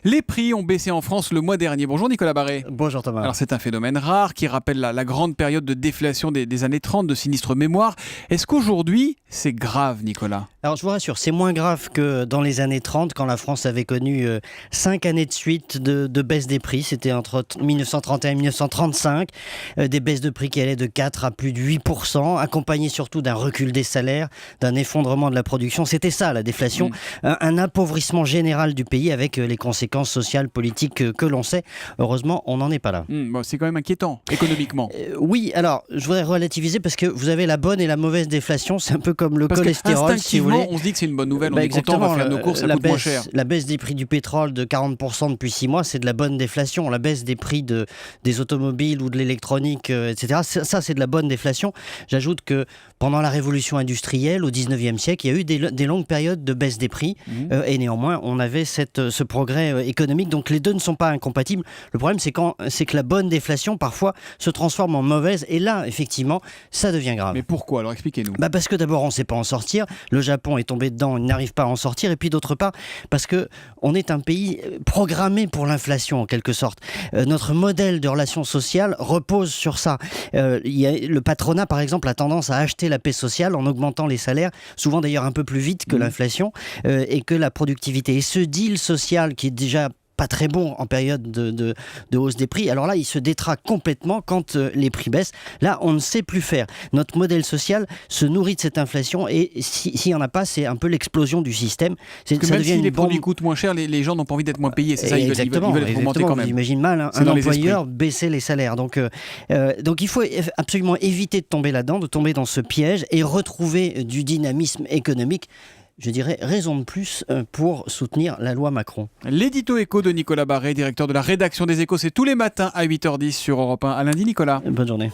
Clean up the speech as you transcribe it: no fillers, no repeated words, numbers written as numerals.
Les prix ont baissé en France le mois dernier. Bonjour Nicolas Barré. Bonjour Thomas. Alors c'est un phénomène rare qui rappelle la grande période de déflation des années 30 de sinistre mémoire. Est-ce qu'aujourd'hui c'est grave, Nicolas ? Alors je vous rassure, c'est moins grave que dans les années 30 quand la France avait connu 5 années de suite de baisse des prix. C'était entre 1931 et 1935, des baisses de prix qui allaient de 4 à plus de 8%, accompagnées surtout d'un recul des salaires, d'un effondrement de la production. C'était ça la déflation, un appauvrissement général du pays avec les conséquences sociales, politiques que l'on sait. Heureusement, on n'en est pas là. Bon, c'est quand même inquiétant, économiquement. Oui, alors je voudrais relativiser parce que vous avez la bonne et la mauvaise déflation. C'est un peu comme le cholestérol, si vous voulez. On se dit que c'est une bonne nouvelle, on est content, on va faire nos courses, ça coûte moins cher. La baisse des prix du pétrole de 40% depuis 6 mois, c'est de la bonne déflation. La baisse des prix des automobiles ou de l'électronique, etc., ça c'est de la bonne déflation. J'ajoute que pendant la révolution industrielle, au 19e siècle, il y a eu des longues périodes de baisse des prix et néanmoins, on avait ce progrès économique. Donc les deux ne sont pas incompatibles. Le problème, c'est que la bonne déflation, parfois, se transforme en mauvaise. Et là, effectivement, ça devient grave. Mais pourquoi ? Alors expliquez-nous. Parce que d'abord, on ne sait pas en sortir. Le Japon est tombé dedans, il n'arrive pas à en sortir. Et puis d'autre part, parce qu'on est un pays programmé pour l'inflation, en quelque sorte. Notre modèle de relations sociales repose sur ça. Le patronat, par exemple, a tendance à acheter la paix sociale en augmentant les salaires, souvent d'ailleurs un peu plus vite que l'inflation, et que la productivité. Et ce deal social qui est déjà pas très bon en période de hausse des prix, alors là il se détraque complètement quand les prix baissent. Là on ne sait plus faire. Notre modèle social se nourrit de cette inflation et s'il n'y en a pas, c'est un peu l'explosion du système. Parce que même si les produits coûtent moins cher, les gens n'ont pas envie d'être moins payés, c'est ça, ils veulent être augmentés quand même. J'imagine mal un employeur baisser les salaires. Donc il faut absolument éviter de tomber là-dedans, de tomber dans ce piège et retrouver du dynamisme économique. Je dirais, raison de plus pour soutenir la loi Macron. L'édito éco de Nicolas Barré, directeur de la rédaction des Échos, c'est tous les matins à 8h10 sur Europe 1. À lundi, Nicolas. Bonne journée.